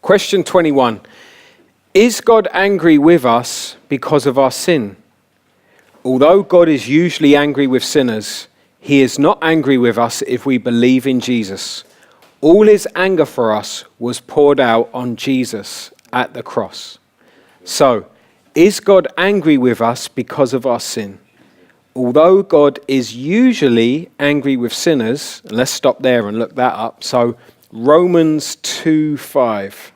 Question 21. Is God angry with us because of our sin? Although God is usually angry with sinners, he is not angry with us if we believe in Jesus. All his anger for us was poured out on Jesus at the cross. So, is God angry with us because of our sin? Although God is usually angry with sinners, and let's stop there and look that up. So, Romans 2:5.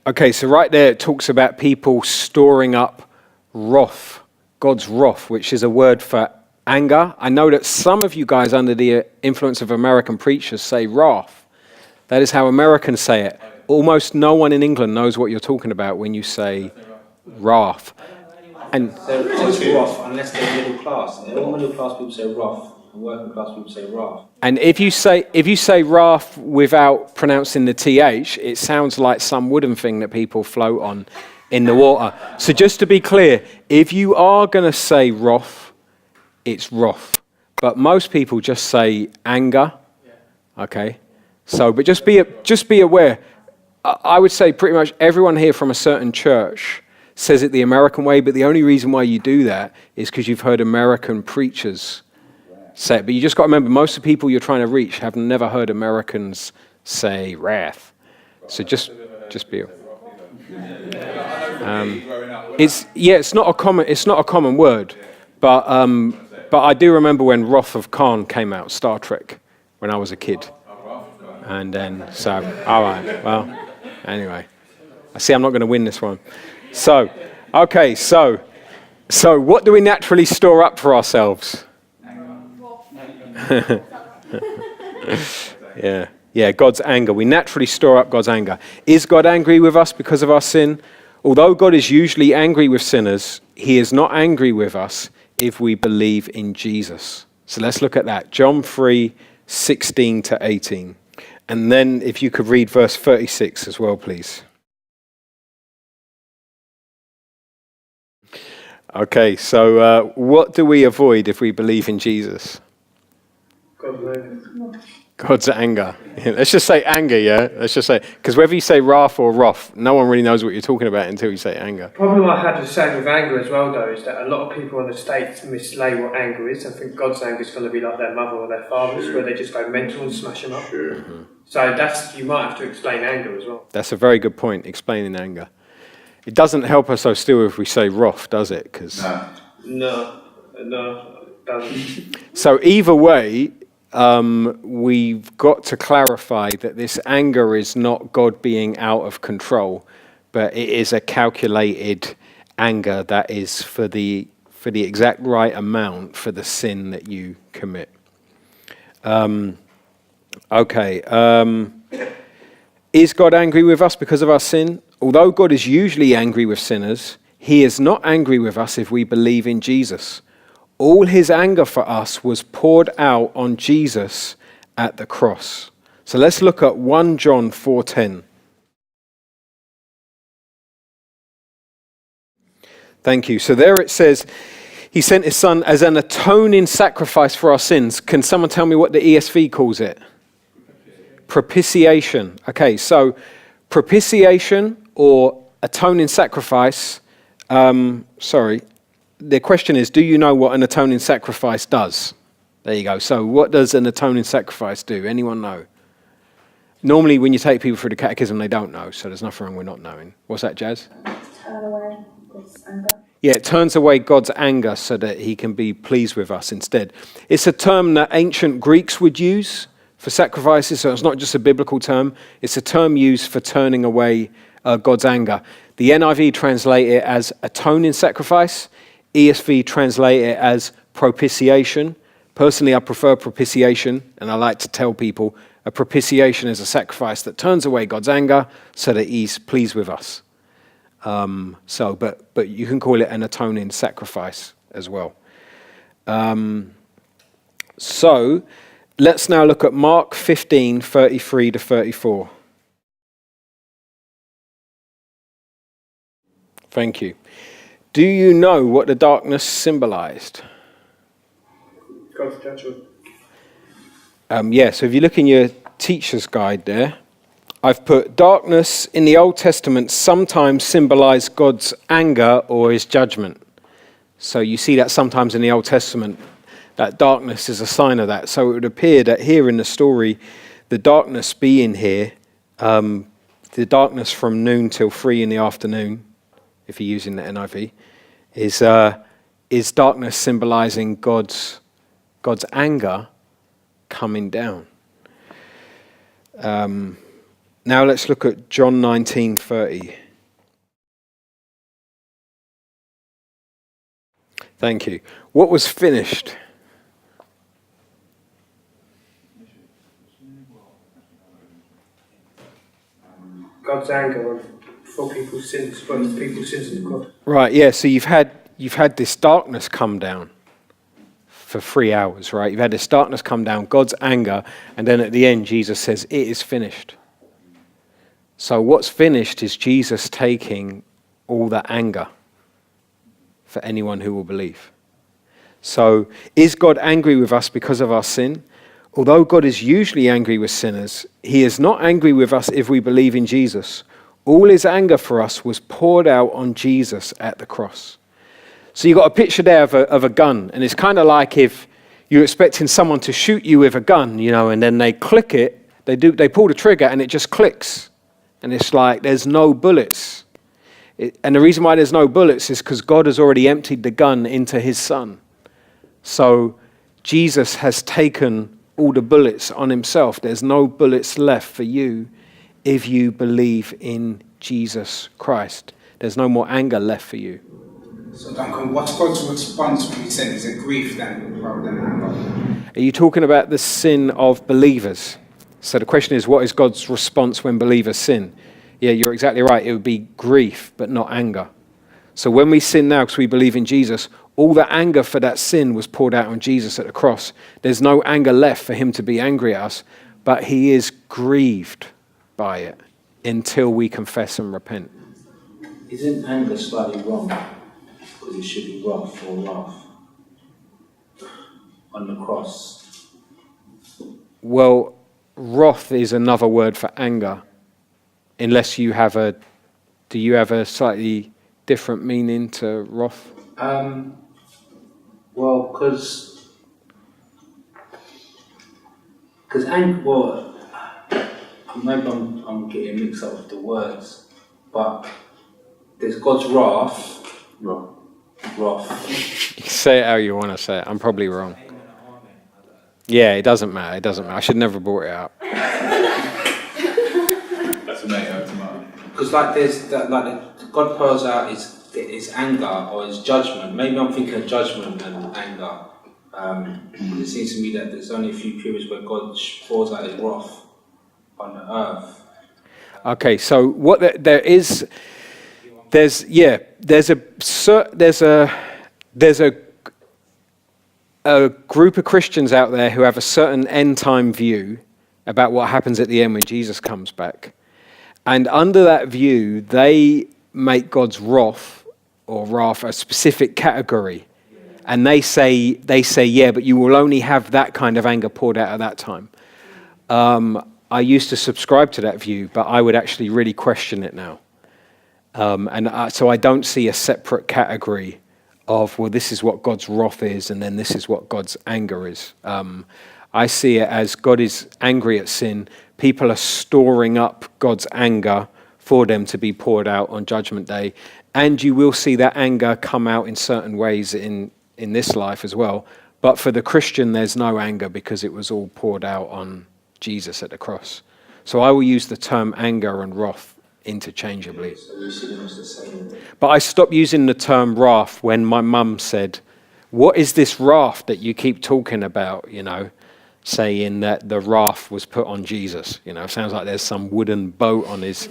Okay, so right there it talks about people storing up wrath, God's wrath, which is a word for anger. I know that some of you guys under the influence of American preachers say wrath. That is how Americans say it. Almost no one in England knows what you're talking about when you say wrath. And they're wrath unless they're middle class. All middle class people say wrath, and working class people say wrath. And if you say wrath without pronouncing the th, it sounds like some wooden thing that people float on in the water. So just to be clear, if you are going to say wrath, it's wrath. But most people just say anger. Okay. So, but just be aware. I would say pretty much everyone here from a certain church says it the American way, but the only reason why you do that is because you've heard American preachers say it. But you just got to remember, most of the people you're trying to reach have never heard Americans say wrath. So just be aware. It's not a common word, but I do remember when Wrath of Khan came out, Star Trek, when I was a kid. And then, so, all right, well, anyway. I see I'm not going to win this one. So, okay, so what do we naturally store up for ourselves? Yeah, God's anger. We naturally store up God's anger. Is God angry with us because of our sin? Although God is usually angry with sinners, he is not angry with us if we believe in Jesus. So let's look at that. John 3:16 to 18. And then if you could read verse 36 as well, please. Okay, so what do we avoid if we believe in Jesus? God's anger. Let's just say anger, yeah? Let's just say, because whether you say wrath or wrath, no one really knows what you're talking about until you say anger. The problem I had with saying with anger as well, though, is that a lot of people in the States mislay what anger is and think God's anger is going to be like their mother or their father's, where they just go mental and smash them up. Mm-hmm. So you might have to explain anger as well. That's a very good point, explaining anger. It doesn't help us, though, still, if we say wrath, does it? No, it doesn't. So either way, we've got to clarify that this anger is not God being out of control, but it is a calculated anger that is for the exact right amount for the sin that you commit. Is God angry with us because of our sin? Although God is usually angry with sinners, he is not angry with us if we believe in Jesus. All his anger for us was poured out on Jesus at the cross. So let's look at 1 John 4:10. Thank you. So there it says, he sent his son as an atoning sacrifice for our sins. Can someone tell me what the ESV calls it? Propitiation. Okay, so propitiation or atoning sacrifice, the question is, do you know what an atoning sacrifice does? There you go. So what does an atoning sacrifice do? Anyone know? Normally when you take people through the Catechism, they don't know, so there's nothing wrong with not knowing. What's that, Jazz? Turn away God's anger. Yeah, it turns away God's anger so that he can be pleased with us instead. It's a term that ancient Greeks would use for sacrifices, so it's not just a biblical term. It's a term used for turning away God's anger. The NIV translate it as atoning sacrifice. ESV translate it as propitiation. Personally, I prefer propitiation, and I like to tell people a propitiation is a sacrifice that turns away God's anger so that he's pleased with us. But you can call it an atoning sacrifice as well. So let's now look at Mark 15:33 to 34. Thank you. Do you know what the darkness symbolized? God's judgment. So if you look in your teacher's guide there, I've put darkness in the Old Testament sometimes symbolized God's anger or his judgment. So you see that sometimes in the Old Testament, that darkness is a sign of that. So it would appear that here in the story, the darkness being here, the darkness from noon till 3 in the afternoon, if you're using the NIV, is darkness symbolizing God's anger coming down. Now let's look at John 19:30. Thank you. What was finished? God's anger for people's sins, for people's sins in the cross. Right, yeah, so you've had this darkness come down for 3 hours, right? You've had this darkness come down, God's anger, and then at the end Jesus says, it is finished. So what's finished is Jesus taking all that anger for anyone who will believe. So is God angry with us because of our sin? Although God is usually angry with sinners, he is not angry with us if we believe in Jesus. All his anger for us was poured out on Jesus at the cross. So you've got a picture there of a gun, and it's kind of like if you're expecting someone to shoot you with a gun, and then they click it, they pull the trigger and it just clicks. And it's like there's no bullets. And the reason why there's no bullets is because God has already emptied the gun into his son. So Jesus has taken all the bullets on himself. There's no bullets left for you if you believe in Jesus Christ. There's no more anger left for you. So Duncan, what's God's response when he said, is it grief then rather than anger? Are you talking about the sin of believers? So the question is, what is God's response when believers sin? Yeah, you're exactly right. It would be grief, but not anger. So when we sin now because we believe in Jesus, all the anger for that sin was poured out on Jesus at the cross. There's no anger left for him to be angry at us, but he is grieved by it until we confess and repent. Isn't anger slightly wrong? Because it should be wrath or wrath on the cross. Well, wrath is another word for anger, unless you have do you have a slightly different meaning to wrath? Well, because anger, maybe I'm getting mixed up with the words, but there's God's wrath. You can say it how you want to say it. I'm probably wrong. Yeah, it doesn't matter. I should never have brought it up. Because God pours out his anger or his judgment. Maybe I'm thinking of judgment and anger. It seems to me that there's only a few periods where God pours out his wrath on the earth. Okay, so what there's a group of Christians out there who have a certain end time view about what happens at the end when Jesus comes back. And under that view, they make God's wrath a specific category. And they say, yeah, but you will only have that kind of anger poured out at that time. I used to subscribe to that view, but I would actually really question it now. So I don't see a separate category of, well, this is what God's wrath is, and then this is what God's anger is. I see it as God is angry at sin. People are storing up God's anger for them to be poured out on Judgment Day. And you will see that anger come out in certain ways in this life as well. But for the Christian, there's no anger because it was all poured out on Jesus at the cross. So I will use the term anger and wrath interchangeably. But I stopped using the term wrath when my mum said, what is this wrath that you keep talking about, saying that the wrath was put on Jesus? It sounds like there's some wooden boat on his,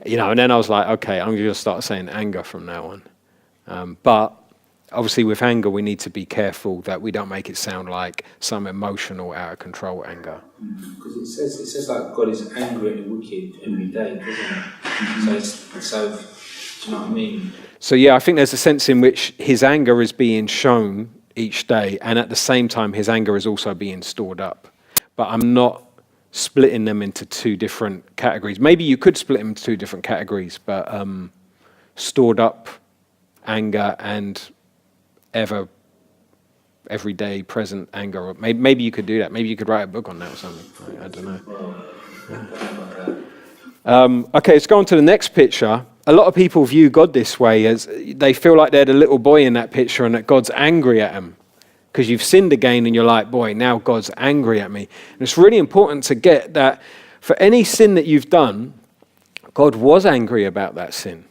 and then I was like, okay, I'm going to start saying anger from now on. But obviously with anger, we need to be careful that we don't make it sound like some emotional, out of control anger. Because it says like God is angry at the wicked every day, doesn't it? So do you know what I mean? So yeah, I think there's a sense in which his anger is being shown each day, and at the same time his anger is also being stored up. but I'm not splitting them into two different categories. Maybe you could split them into two different categories, but stored up anger and everyday present anger. Or maybe you could do that. Maybe you could write a book on that or something. I don't know. Okay, let's go on to the next picture. A lot of people view God this way, as they feel like they're the little boy in that picture and that God's angry at them because you've sinned again and you're like, boy, now God's angry at me. And it's really important to get that for any sin that you've done, God was angry about that sin.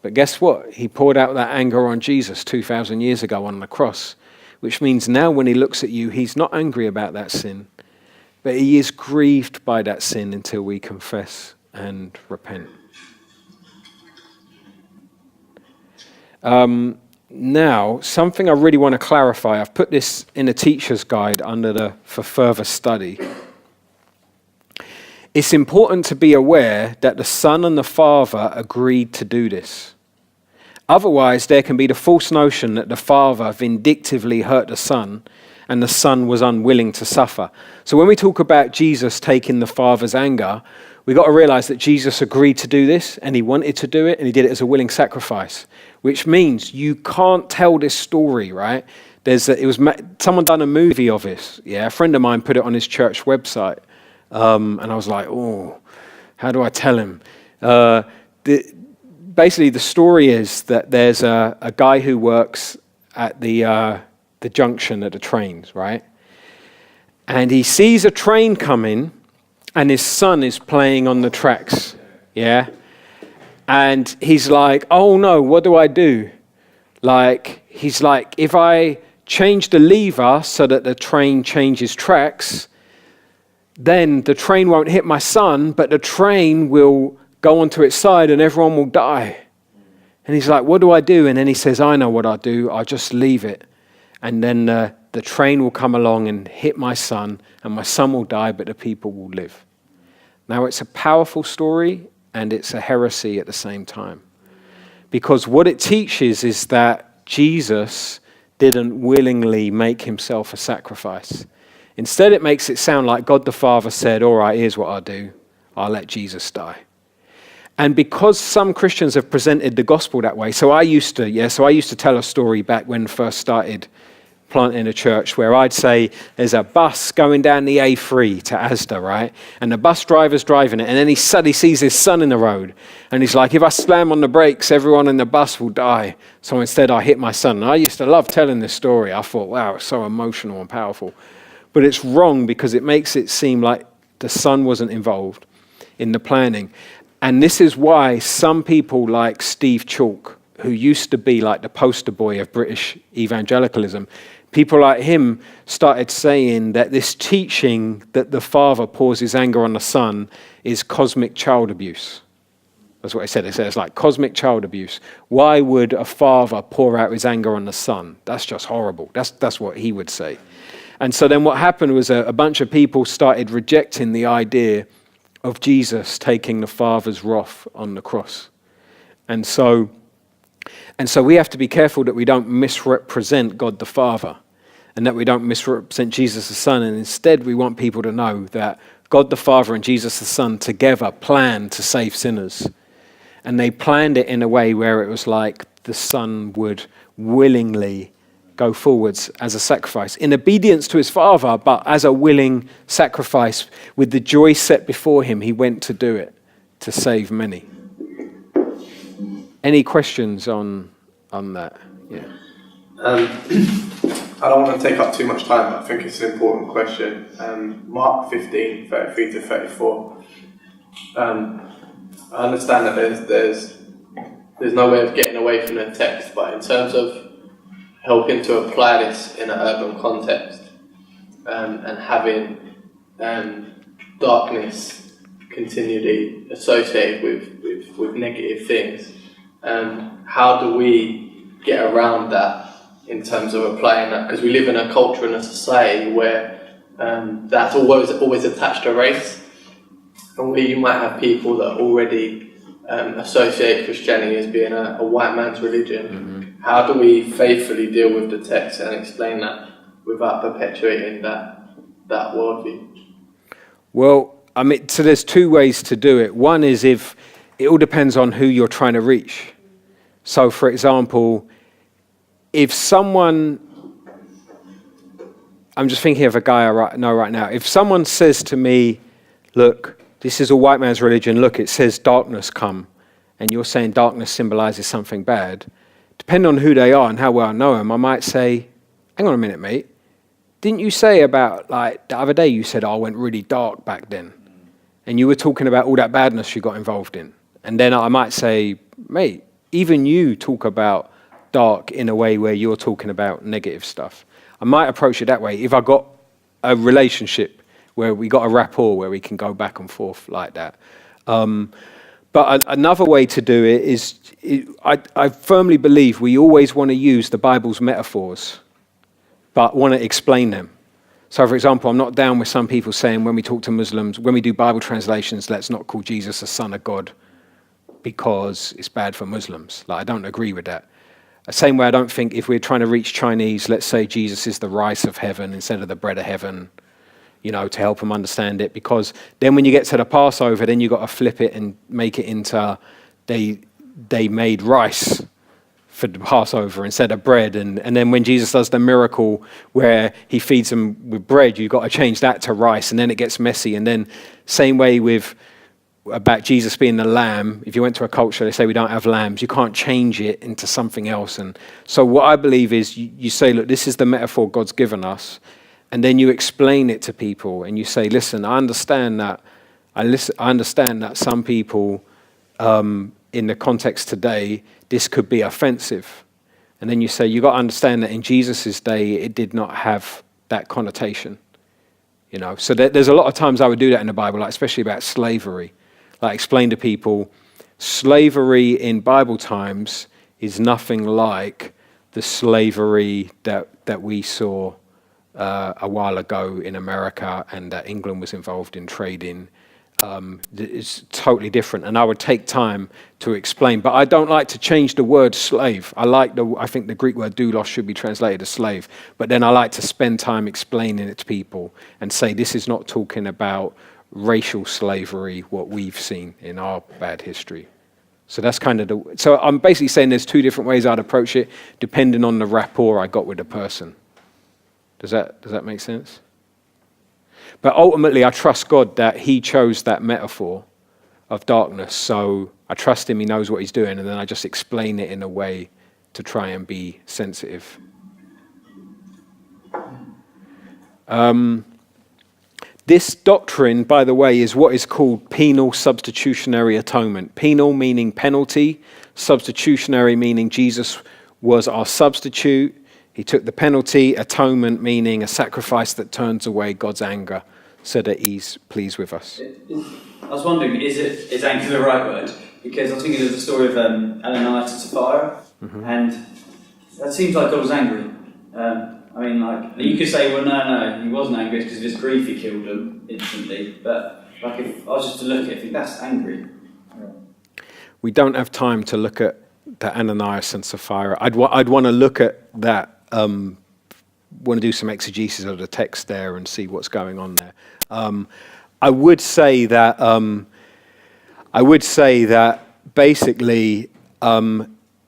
But guess what? He poured out that anger on Jesus 2,000 years ago on the cross, which means now when he looks at you, he's not angry about that sin, but he is grieved by that sin until we confess and repent. Now, something I really want to clarify. I've put this in a teacher's guide under the for further study. It's important to be aware that the Son and the Father agreed to do this. Otherwise, there can be the false notion that the Father vindictively hurt the Son and the Son was unwilling to suffer. So when we talk about Jesus taking the Father's anger, we've got to realize that Jesus agreed to do this and he wanted to do it and he did it as a willing sacrifice, which means you can't tell this story, right? Someone done a movie of this. Yeah, a friend of mine put it on his church website. And I was like, oh, how do I tell him? Basically, the story is that there's a guy who works at the junction at the trains, right? And he sees a train coming, and his son is playing on the tracks, yeah? And he's like, oh no, what do I do? He's like, if I change the lever so that the train changes tracks, then the train won't hit my son, but the train will go onto its side and everyone will die. And he's like, what do I do? And then he says, I know what I'll do. I'll just leave it. And then the train will come along and hit my son, and my son will die, but the people will live. Now, it's a powerful story, and it's a heresy at the same time. Because what it teaches is that Jesus didn't willingly make himself a sacrifice. Instead, it makes it sound like God the Father said, all right, here's what I'll do. I'll let Jesus die. And because some Christians have presented the gospel that way, so I used to tell a story back when I first started planting a church where I'd say there's a bus going down the A3 to Asda, right? And the bus driver's driving it, and then he suddenly sees his son in the road. And he's like, if I slam on the brakes, everyone in the bus will die. So instead, I hit my son. And I used to love telling this story. I thought, wow, it's so emotional and powerful. But it's wrong because it makes it seem like the son wasn't involved in the planning. And this is why some people like Steve Chalk, who used to be like the poster boy of British evangelicalism, people like him started saying that this teaching that the Father pours his anger on the Son is cosmic child abuse. That's what he said. They said it's like cosmic child abuse. Why would a father pour out his anger on the Son? That's just horrible. That's what he would say. And so then what happened was a bunch of people started rejecting the idea of Jesus taking the Father's wrath on the cross. And so we have to be careful that we don't misrepresent God the Father and that we don't misrepresent Jesus the Son. And instead, we want people to know that God the Father and Jesus the Son together planned to save sinners. And they planned it in a way where it was like the Son would willingly go forwards as a sacrifice in obedience to his Father, but as a willing sacrifice with the joy set before him, he went to do it to save many. Any questions on that? Yeah. I don't want to take up too much time, but I think it's an important question. Mark 15, 33 to 34. I understand that there's no way of getting away from the text, but in terms of helping to apply this in an urban context and having darkness continually associated with negative things, how do we get around that in terms of applying that? Because we live in a culture and a society where that's always attached to race, and where you might have people that already associate Christianity as being a white man's religion. Mm-hmm. How do we faithfully deal with the text and explain that without perpetuating that worldview? Well, I mean, so there's two ways to do it. One is if it all depends on who you're trying to reach. So, for example, if someone, I'm just thinking of a guy I know right now. If someone says to me, look, this is a white man's religion, look, it says darkness come, and you're saying darkness symbolizes something bad, depending on who they are and how well I know them, I might say, hang on a minute, mate. Didn't you say about, like, the other day you said, I went really dark back then, and you were talking about all that badness you got involved in. And then I might say, mate, even you talk about dark in a way where you're talking about negative stuff. I might approach it that way if I got a relationship where we got a rapport where we can go back and forth like that. But another way to do it is, I firmly believe we always want to use the Bible's metaphors, but want to explain them. So, for example, I'm not down with some people saying when we talk to Muslims, when we do Bible translations, let's not call Jesus a son of God because it's bad for Muslims. Like, I don't agree with that. The same way I don't think if we're trying to reach Chinese, let's say Jesus is the rice of heaven instead of the bread of heaven, you know, to help them understand it. Because then when you get to the Passover, then you've got to flip it and make it into they made rice for the Passover instead of bread. And then when Jesus does the miracle where he feeds them with bread, you've got to change that to rice, and then it gets messy. And then same way with about Jesus being the lamb. If you went to a culture, they say we don't have lambs. You can't change it into something else. And so what I believe is you say, look, this is the metaphor God's given us. And then you explain it to people and you say, listen, I understand that. I understand that some people in the context today, this could be offensive. And then you say, you got to understand that in Jesus' day, it did not have that connotation. You know, so there's a lot of times I would do that in the Bible, like especially about slavery. Like explain to people, slavery in Bible times is nothing like the slavery that we saw a while ago in America and that England was involved in trading. It's totally different, and I would take time to explain. But I don't like to change the word slave. I think the Greek word doulos should be translated as slave. But then I like to spend time explaining it to people and say this is not talking about racial slavery, what we've seen in our bad history. So that's kind of so I'm basically saying there's two different ways I'd approach it, depending on the rapport I got with the person. Does that make sense? But ultimately, I trust God that he chose that metaphor of darkness. So I trust him, he knows what he's doing, and then I just explain it in a way to try and be sensitive. This doctrine, by the way, is what is called penal substitutionary atonement. Penal meaning penalty, substitutionary meaning Jesus was our substitute. He took the penalty, atonement meaning a sacrifice that turns away God's anger so that he's pleased with us. I was wondering, is anger the right word? Because I was thinking of the story of Ananias and Sapphira, and that seems like God was angry. I mean, like, you could say, well, no, he wasn't angry because of his grief he killed them instantly. But like, if I was just to look at it, I think that's angry. We don't have time to look at the Ananias and Sapphira. I'd want to look at that. Want to do some exegesis of the text there and see what's going on there. I would say that basically.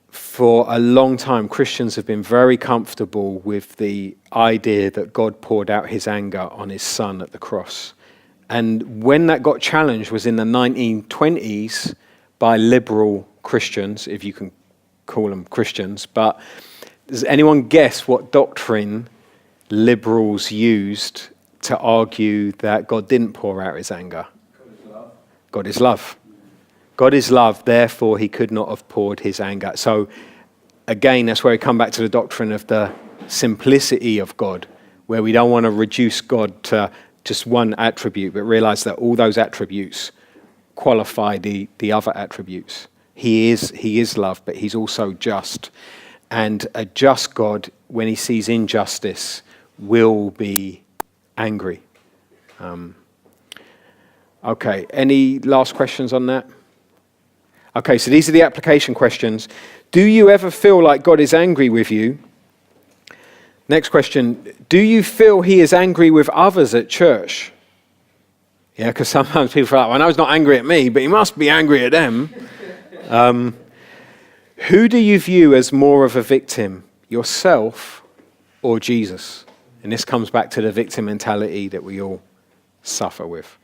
For a long time, Christians have been very comfortable with the idea that God poured out his anger on his son at the cross. And when that got challenged was in the 1920s by liberal Christians, if you can call them Christians. But does anyone guess what doctrine liberals used to argue that God didn't pour out his anger? God is love. God is love, therefore he could not have poured his anger. So again, that's where we come back to the doctrine of the simplicity of God, where we don't want to reduce God to just one attribute, but realize that all those attributes qualify the other attributes. He is love, but he's also just. And a just God, when he sees injustice, will be angry. Okay, any last questions on that? Okay, so these are the application questions. Do you ever feel like God is angry with you? Next question, do you feel he is angry with others at church? Yeah, because sometimes people are like, well, I know he's not angry at me, but he must be angry at them. Who do you view as more of a victim, yourself or Jesus? And this comes back to the victim mentality that we all suffer with.